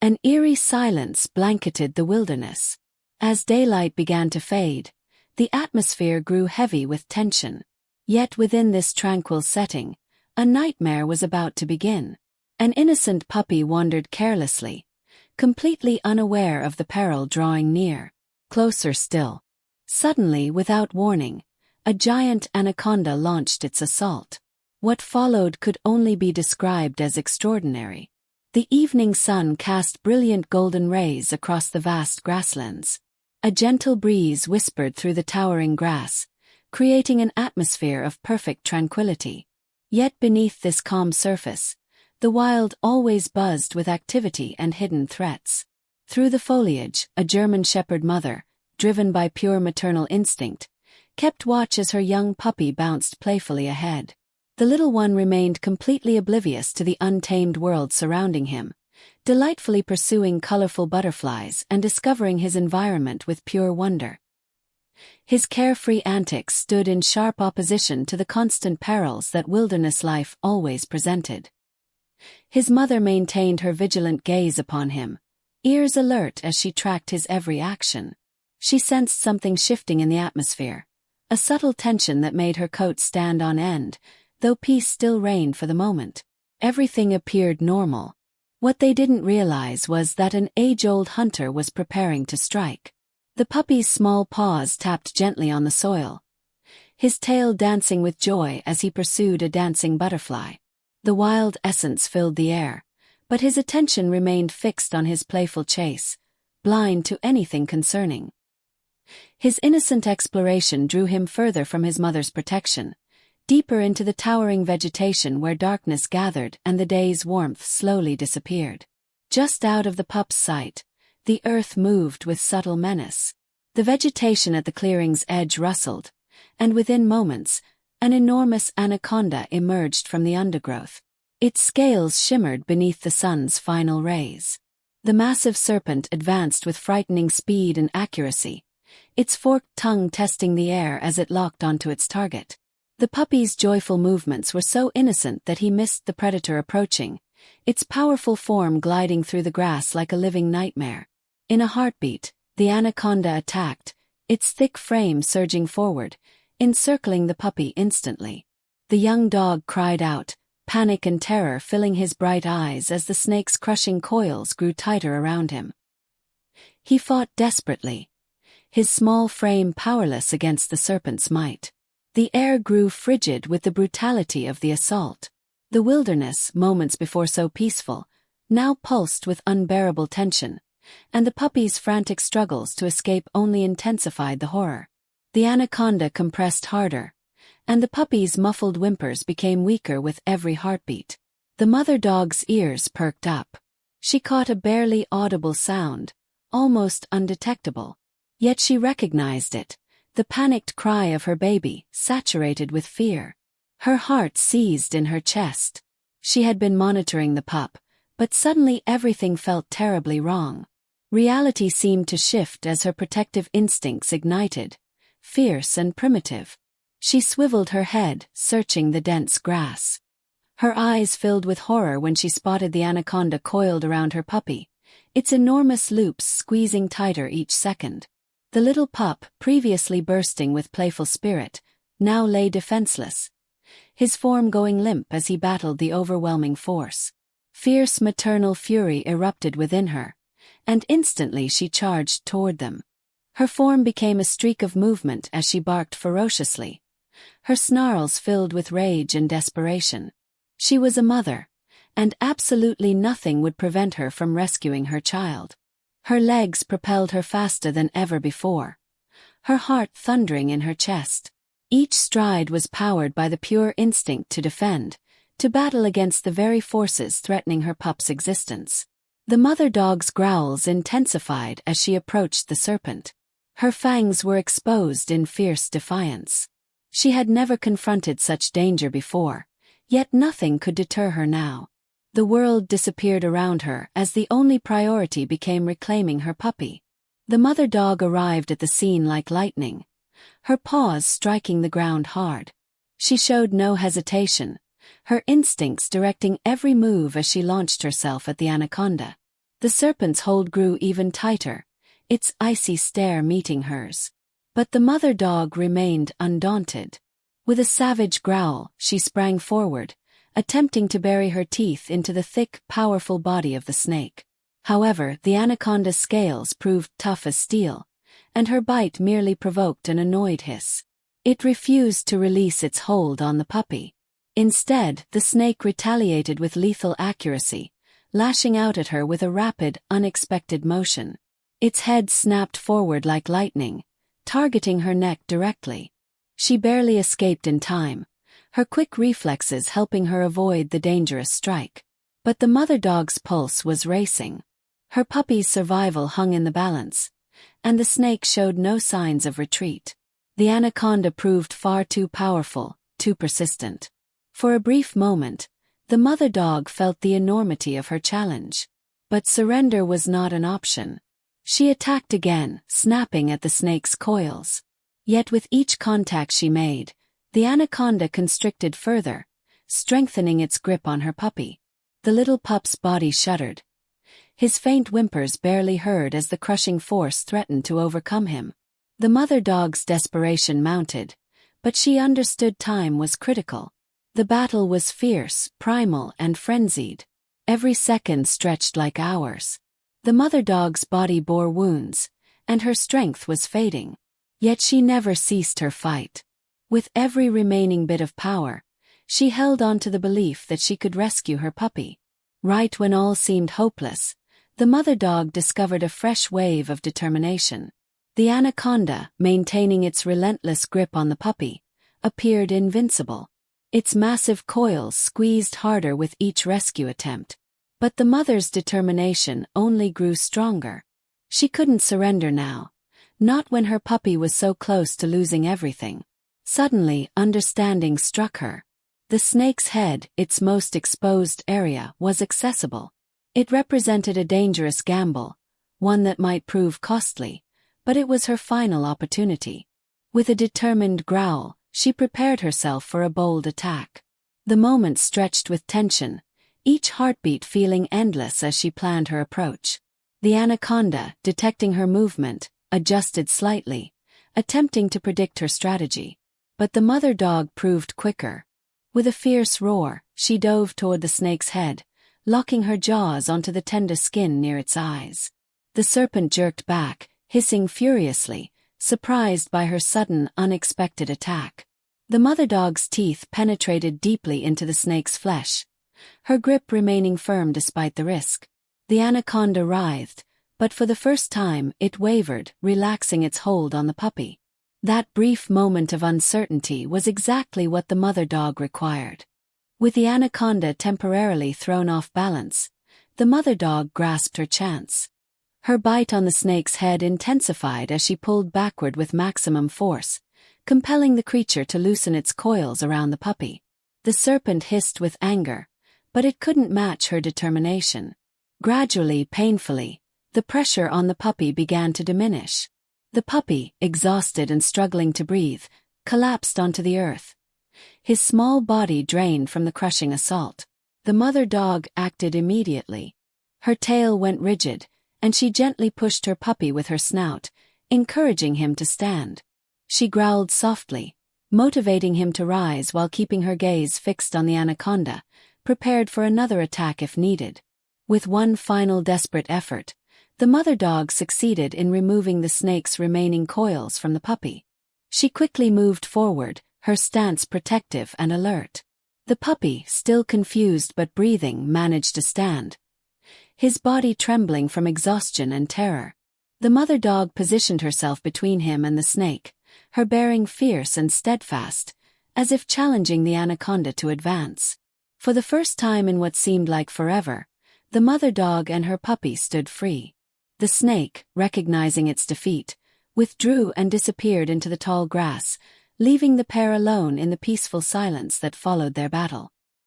An eerie silence blanketed the wilderness. As daylight began to fade, the atmosphere grew heavy with tension. Yet within this tranquil setting, a nightmare was about to begin. An innocent puppy wandered carelessly, completely unaware of the peril drawing near. Closer still. Suddenly, without warning, a giant anaconda launched its assault. What followed could only be described as extraordinary. The evening sun cast brilliant golden rays across the vast grasslands. A gentle breeze whispered through the towering grass, creating an atmosphere of perfect tranquility. Yet beneath this calm surface, the wild always buzzed with activity and hidden threats. Through the foliage, a German shepherd mother, driven by pure maternal instinct, kept watch as her young puppy bounced playfully ahead. The little one remained completely oblivious to the untamed world surrounding him, delightfully pursuing colorful butterflies and discovering his environment with pure wonder. His carefree antics stood in sharp opposition to the constant perils that wilderness life always presented. His mother maintained her vigilant gaze upon him, ears alert as she tracked his every action. She sensed something shifting in the atmosphere, a subtle tension that made her coat stand on end, though peace still reigned for the moment. Everything appeared normal. What they didn't realize was that an age-old hunter was preparing to strike. The puppy's small paws tapped gently on the soil, his tail dancing with joy as he pursued a dancing butterfly. The wild essence filled the air, but his attention remained fixed on his playful chase, blind to anything concerning. His innocent exploration drew him further from his mother's protection, deeper into the towering vegetation where darkness gathered and the day's warmth slowly disappeared. Just out of the pup's sight, the earth moved with subtle menace. The vegetation at the clearing's edge rustled, and within moments, an enormous anaconda emerged from the undergrowth. Its scales shimmered beneath the sun's final rays. The massive serpent advanced with frightening speed and accuracy, its forked tongue testing the air as it locked onto its target. The puppy's joyful movements were so innocent that he missed the predator approaching, its powerful form gliding through the grass like a living nightmare. In a heartbeat, the anaconda attacked, its thick frame surging forward, encircling the puppy instantly. The young dog cried out, panic and terror filling his bright eyes as the snake's crushing coils grew tighter around him. He fought desperately, his small frame powerless against the serpent's might. The air grew frigid with the brutality of the assault. The wilderness, moments before so peaceful, now pulsed with unbearable tension, and the puppy's frantic struggles to escape only intensified the horror. The anaconda compressed harder, and the puppy's muffled whimpers became weaker with every heartbeat. The mother dog's ears perked up. She caught a barely audible sound, almost undetectable. Yet she recognized it, the panicked cry of her baby, saturated with fear. Her heart seized in her chest. She had been monitoring the pup, but suddenly everything felt terribly wrong. Reality seemed to shift as her protective instincts ignited, fierce and primitive. She swiveled her head, searching the dense grass. Her eyes filled with horror when she spotted the anaconda coiled around her puppy, its enormous loops squeezing tighter each second. The little pup, previously bursting with playful spirit, now lay defenseless, his form going limp as he battled the overwhelming force. Fierce maternal fury erupted within her, and instantly she charged toward them. Her form became a streak of movement as she barked ferociously, her snarls filled with rage and desperation. She was a mother, and absolutely nothing would prevent her from rescuing her child. Her legs propelled her faster than ever before, her heart thundering in her chest. Each stride was powered by the pure instinct to defend, to battle against the very forces threatening her pup's existence. The mother dog's growls intensified as she approached the serpent. Her fangs were exposed in fierce defiance. She had never confronted such danger before, yet nothing could deter her now. The world disappeared around her as the only priority became reclaiming her puppy. The mother dog arrived at the scene like lightning, her paws striking the ground hard. She showed no hesitation, her instincts directing every move as she launched herself at the anaconda. The serpent's hold grew even tighter, its icy stare meeting hers. But the mother dog remained undaunted. With a savage growl, she sprang forward, attempting to bury her teeth into the thick, powerful body of the snake. However, the anaconda's scales proved tough as steel, and her bite merely provoked an annoyed hiss. It refused to release its hold on the puppy. Instead, the snake retaliated with lethal accuracy, lashing out at her with a rapid, unexpected motion. Its head snapped forward like lightning, targeting her neck directly. She barely escaped in time, her quick reflexes helping her avoid the dangerous strike. But the mother dog's pulse was racing. Her puppy's survival hung in the balance, and the snake showed no signs of retreat. The anaconda proved far too powerful, too persistent. For a brief moment, the mother dog felt the enormity of her challenge. But surrender was not an option. She attacked again, snapping at the snake's coils. Yet with each contact she made, the anaconda constricted further, strengthening its grip on her puppy. The little pup's body shuddered. His faint whimpers barely heard as the crushing force threatened to overcome him. The mother dog's desperation mounted, but she understood time was critical. The battle was fierce, primal, and frenzied. Every second stretched like hours. The mother dog's body bore wounds, and her strength was fading. Yet she never ceased her fight. With every remaining bit of power, she held on to the belief that she could rescue her puppy. Right when all seemed hopeless, the mother dog discovered a fresh wave of determination. The anaconda, maintaining its relentless grip on the puppy, appeared invincible. Its massive coils squeezed harder with each rescue attempt. But the mother's determination only grew stronger. She couldn't surrender now, not when her puppy was so close to losing everything. Suddenly, understanding struck her. The snake's head, its most exposed area, was accessible. It represented a dangerous gamble, one that might prove costly, but it was her final opportunity. With a determined growl, she prepared herself for a bold attack. The moment stretched with tension, each heartbeat feeling endless as she planned her approach. The anaconda, detecting her movement, adjusted slightly, attempting to predict her strategy. But the mother dog proved quicker. With a fierce roar, she dove toward the snake's head, locking her jaws onto the tender skin near its eyes. The serpent jerked back, hissing furiously, surprised by her sudden, unexpected attack. The mother dog's teeth penetrated deeply into the snake's flesh, her grip remaining firm despite the risk. The anaconda writhed, but for the first time it wavered, relaxing its hold on the puppy. That brief moment of uncertainty was exactly what the mother dog required. With the anaconda temporarily thrown off balance, the mother dog grasped her chance. Her bite on the snake's head intensified as she pulled backward with maximum force, compelling the creature to loosen its coils around the puppy. The serpent hissed with anger, but it couldn't match her determination. Gradually, painfully, the pressure on the puppy began to diminish. The puppy, exhausted and struggling to breathe, collapsed onto the earth, his small body drained from the crushing assault. The mother dog acted immediately. Her tail went rigid, and she gently pushed her puppy with her snout, encouraging him to stand. She growled softly, motivating him to rise while keeping her gaze fixed on the anaconda, prepared for another attack if needed. With one final desperate effort, the mother dog succeeded in removing the snake's remaining coils from the puppy. She quickly moved forward, her stance protective and alert. The puppy, still confused but breathing, managed to stand, his body trembling from exhaustion and terror. The mother dog positioned herself between him and the snake, her bearing fierce and steadfast, as if challenging the anaconda to advance. For the first time in what seemed like forever, the mother dog and her puppy stood free. The snake, recognizing its defeat, withdrew and disappeared into the tall grass, leaving the pair alone in the peaceful silence that followed their battle.